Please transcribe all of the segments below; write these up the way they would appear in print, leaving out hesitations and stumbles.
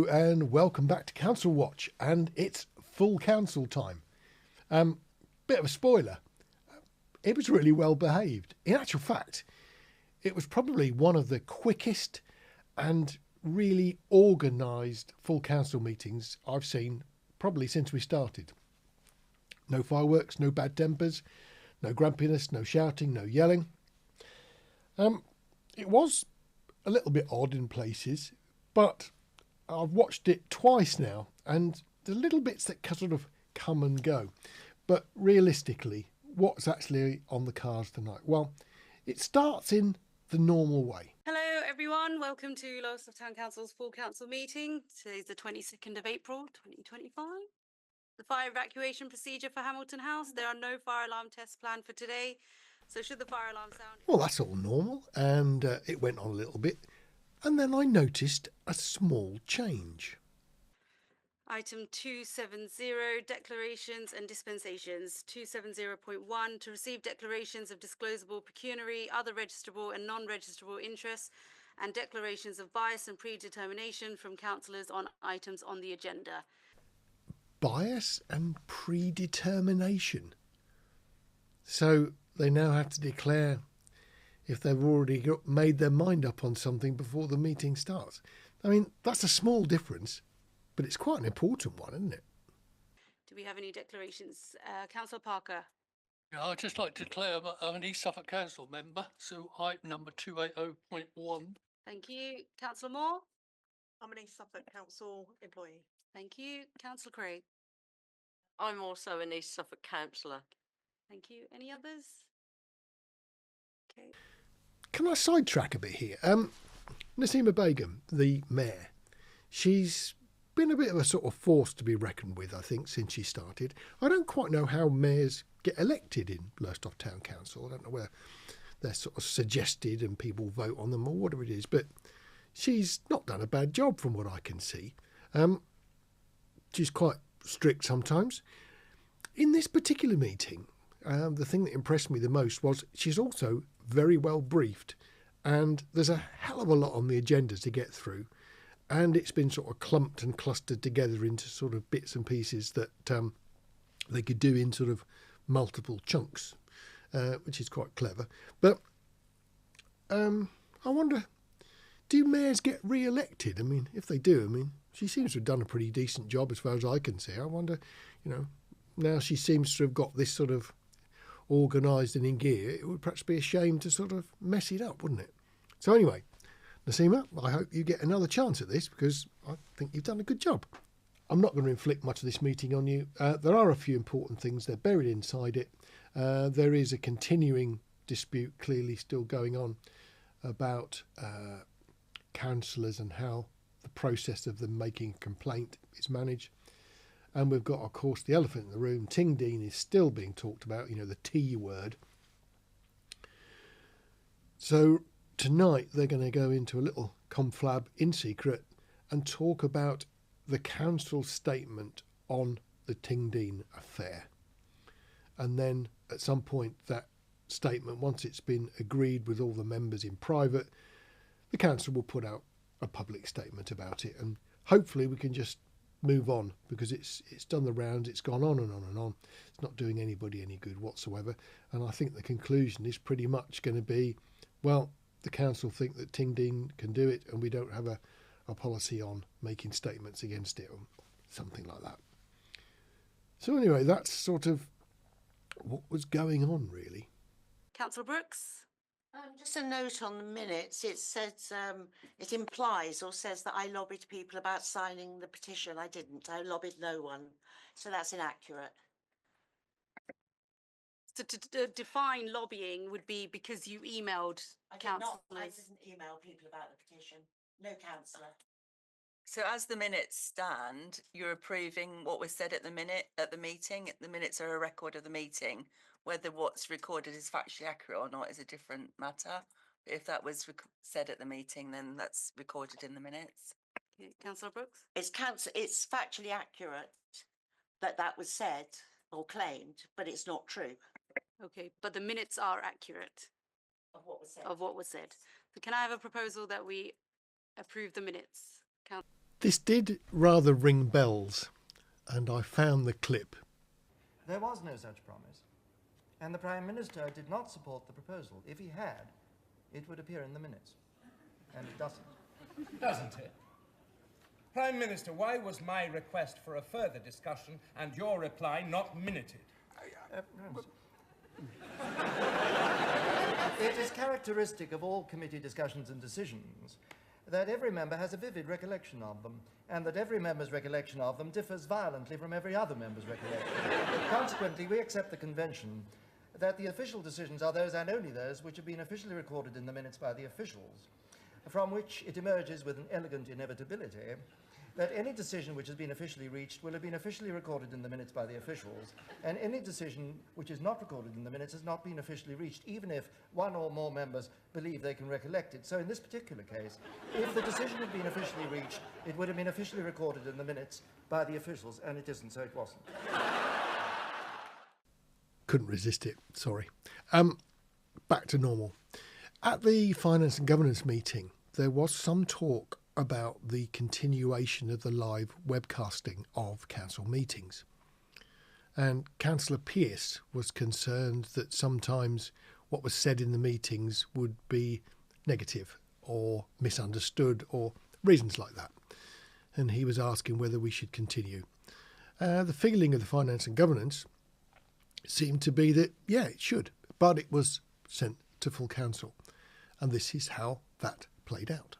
and welcome back to Council Watch, and it's full council time. Bit of a spoiler, it was really well behaved. In actual fact, it was probably one of the quickest and really organised full council meetings I've seen probably since we started. No fireworks, no bad tempers, no grumpiness, no shouting, no yelling. It was a little bit odd in places, but I've watched it twice now, and the little bits that sort of come and go. But realistically, what's actually on the cards tonight? Well, it starts in the normal way. Hello everyone, welcome to Lowestoft Town Council's full council meeting. Today's the 22nd of April 2025. The fire evacuation procedure for Hamilton House. There are no fire alarm tests planned for today, so should the fire alarm sound... Well, that's all normal, and it went on a little bit, and then I noticed a small change. Item 270, declarations and dispensations. 270.1, to receive declarations of disclosable pecuniary, other registrable and non-registrable interests, and declarations of bias and predetermination from councillors on items on the agenda. Bias and predetermination. So they now have to declare if they've already made their mind up on something before the meeting starts. I mean, that's a small difference, but it's quite an important one, isn't it? Do we have any declarations? Councillor Parker. Yeah, I'd just like to declare I'm an East Suffolk Council member, so item number 280.1. Thank you. Councillor Moore. I'm an East Suffolk Council employee. Thank you. Councillor Craig. I'm also an East Suffolk councillor. Thank you. Any others? Okay. Can I sidetrack a bit here? Naseema Begum, the mayor, she's been a bit of a sort of force to be reckoned with, I think, since she started. I don't quite know how mayors get elected in Lowestoft Town Council. I don't know where they're sort of suggested and people vote on them or whatever it is, but she's not done a bad job from what I can see. She's quite strict sometimes. In this particular meeting, the thing that impressed me the most was she's also very well briefed, and there's a hell of a lot on the agenda to get through, and it's been sort of clumped and clustered together into sort of bits and pieces that they could do in sort of multiple chunks, which is quite clever. But I wonder, do mayors get re-elected? I mean, if they do, I mean, she seems to have done a pretty decent job as far as I can see. I wonder, now she seems to have got this sort of organised and in gear, it would perhaps be a shame to sort of mess it up, wouldn't it? So anyway, Naseema, I hope you get another chance at this, because I think you've done a good job. I'm not going to inflict much of this meeting on you. There are a few important things. They're buried inside it. There is a continuing dispute clearly still going on about councillors and how the process of them making a complaint is managed. And we've got, of course, the elephant in the room. Ting Dean is still being talked about, the T word. So tonight they're going to go into a little conflab in secret and talk about the council statement on the Ting Dean affair. And then at some point that statement, once it's been agreed with all the members in private, the council will put out a public statement about it, and hopefully we can just move on, because it's done the rounds, it's gone on and on and on. It's not doing anybody any good whatsoever, and I think the conclusion is pretty much going to be, well, the council think that Ting Dean can do it, and we don't have a policy on making statements against it or something like that. So anyway, that's sort of what was going on, really. Councillor Brooks. Just a note on the minutes. It says it implies or says that I lobbied people about signing the petition. I didn't. I lobbied no one, so that's inaccurate. So to define lobbying would be because you emailed councillors. I didn't email people about the petition. No councillor. So as the minutes stand, you're approving what was said at the meeting. The minutes are a record of the meeting. Whether what's recorded is factually accurate or not is a different matter. But if that was said at the meeting, then that's recorded in the minutes. Okay. Councillor Brooks. It's factually accurate that was said or claimed, but it's not true. Okay, but the minutes are accurate Of what was said. of what was said. So can I have a proposal that we approve the minutes? This did rather ring bells, and I found the clip. There was no such promise, and the Prime Minister did not support the proposal. If he had, it would appear in the minutes, and it doesn't. Doesn't it? Prime Minister, why was my request for a further discussion and your reply not minuted? It is characteristic of all committee discussions and decisions that every member has a vivid recollection of them, and that every member's recollection of them differs violently from every other member's recollection. Consequently, we accept the convention that the official decisions are those and only those which have been officially recorded in the minutes by the officials, from which it emerges with an elegant inevitability that any decision which has been officially reached will have been officially recorded in the minutes by the officials, and any decision which is not recorded in the minutes has not been officially reached, even if one or more members believe they can recollect it. So in this particular case, if the decision had been officially reached, it would have been officially recorded in the minutes by the officials, and it isn't, so it wasn't. Couldn't resist it, sorry. Back to normal. At the Finance and Governance meeting, there was some talk about the continuation of the live webcasting of council meetings. And Councillor Pearce was concerned that sometimes what was said in the meetings would be negative or misunderstood or reasons like that. And he was asking whether we should continue. The feeling of the Finance and Governance seemed to be that, yeah, it should, but it was sent to full council. And this is how that played out.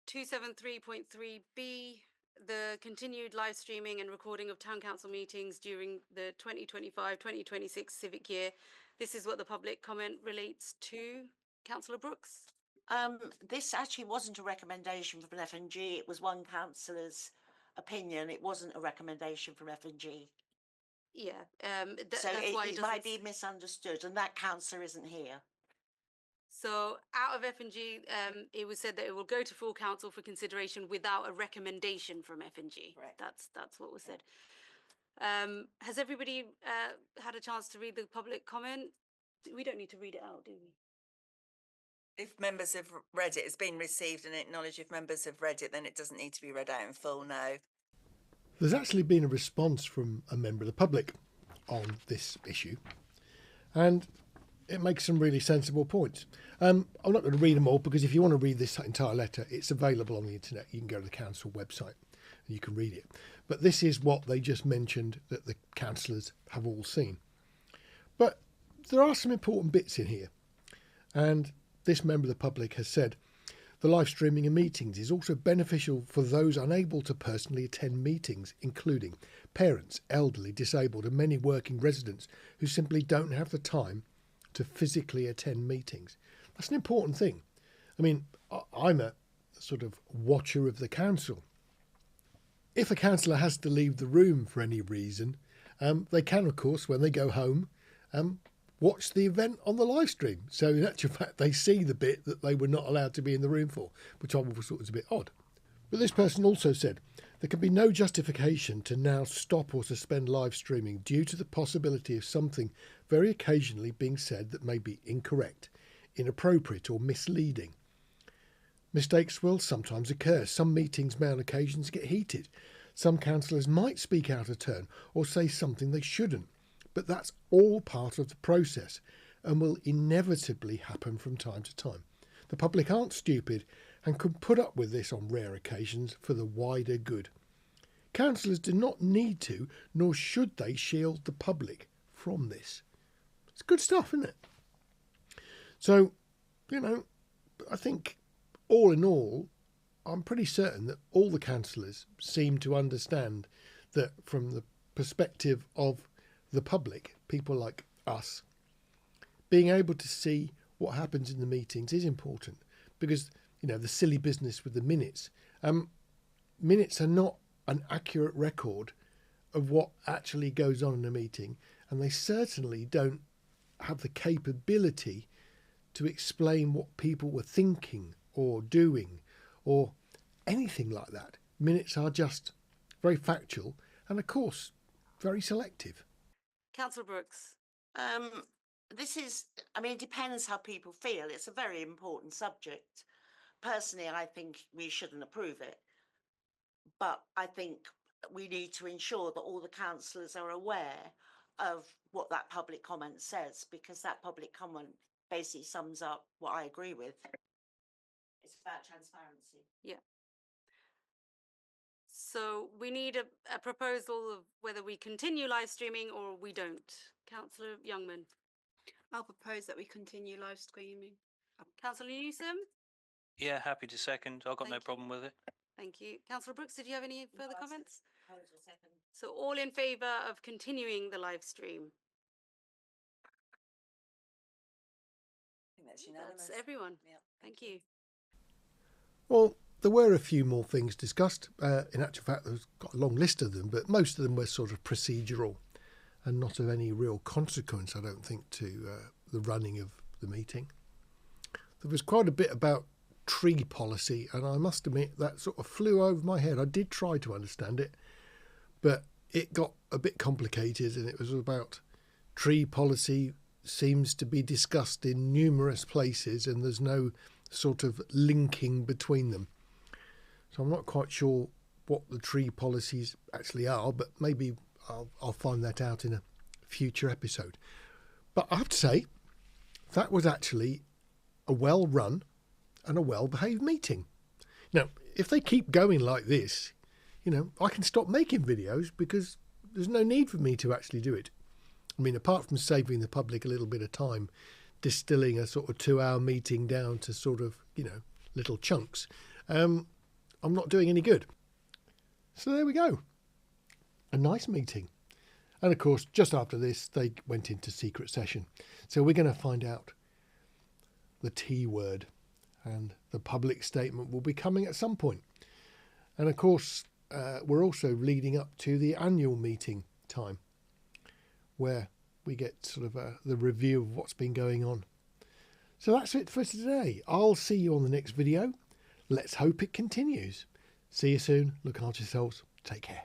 273.3b, the continued live streaming and recording of town council meetings during the 2025-2026 civic year. This is what the public comment relates to. Councillor Brooks. This actually wasn't a recommendation from F&G. It was one councillor's opinion. It wasn't a recommendation from F&G. Yeah, So that's why it might be misunderstood, and that councillor isn't here. So out of F&G, it was said that it will go to full council for consideration without a recommendation from F&G. Correct. That's what was said. Has everybody had a chance to read the public comment? We don't need to read it out, do we? If members have read it, it's been received and acknowledged. If members have read it, then it doesn't need to be read out in full, no. There's actually been a response from a member of the public on this issue, and it makes some really sensible points. I'm not going to read them all, because if you want to read this entire letter, it's available on the internet. You can go to the council website and you can read it. But this is what they just mentioned that the councillors have all seen. But there are some important bits in here. And this member of the public has said, the live streaming of meetings is also beneficial for those unable to personally attend meetings, including parents, elderly, disabled, and many working residents who simply don't have the time to physically attend meetings. That's an important thing. I mean, I'm a sort of watcher of the council. If a councillor has to leave the room for any reason, they can, of course, when they go home, watch the event on the live stream. So in actual fact, they see the bit that they were not allowed to be in the room for, which I always thought was a bit odd. But this person also said, there can be no justification to now stop or suspend live streaming due to the possibility of something very occasionally being said that may be incorrect, inappropriate or misleading. Mistakes will sometimes occur. Some meetings may on occasions get heated. Some councillors might speak out of turn or say something they shouldn't. But that's all part of the process and will inevitably happen from time to time. The public aren't stupid and can put up with this on rare occasions for the wider good. Councillors do not need to, nor should they, shield the public from this. It's good stuff, isn't it? So, I think all in all, I'm pretty certain that all the councillors seem to understand that from the perspective of the public, people like us, being able to see what happens in the meetings is important, because the silly business with the minutes. Minutes are not an accurate record of what actually goes on in a meeting, and they certainly don't have the capability to explain what people were thinking or doing or anything like that. Minutes are just very factual and, of course, very selective. Councillor Brooks. It depends how people feel. It's a very important subject. Personally, I think we shouldn't approve it. But I think we need to ensure that all the councillors are aware of what that public comment says, because that public comment basically sums up what I agree with. It's about transparency. Yeah. So we need a proposal of whether we continue live streaming or we don't. Councillor Youngman. I'll propose that we continue live streaming. Councillor Newsom. Yeah, happy to second. I've got no Thank you. problem with it. Thank you. Councillor Brooks, did you have any further No, I comments? Propose a second. So all in favour of continuing the live stream? I think that's unanimous. That's everyone. Yeah, Thank you. Well, there were a few more things discussed. In actual fact, there's got a long list of them, but most of them were sort of procedural and not of any real consequence, I don't think, to the running of the meeting. There was quite a bit about tree policy, and I must admit that sort of flew over my head. I did try to understand it, but it got a bit complicated, and it was about tree policy seems to be discussed in numerous places, and there's no sort of linking between them. So I'm not quite sure what the tree policies actually are, but maybe I'll find that out in a future episode. But I have to say, that was actually a well-run and a well-behaved meeting. Now, if they keep going like this, I can stop making videos because there's no need for me to actually do it. I mean, apart from saving the public a little bit of time, distilling a sort of 2-hour meeting down to sort of, little chunks, I'm not doing any good. So there we go. A nice meeting. And of course, just after this, they went into secret session. So we're going to find out the T word, and the public statement will be coming at some point. And of course, we're also leading up to the annual meeting time, where we get sort of the review of what's been going on. So that's it for today. I'll see you on the next video. Let's hope it continues. See you soon. Look after yourselves. Take care.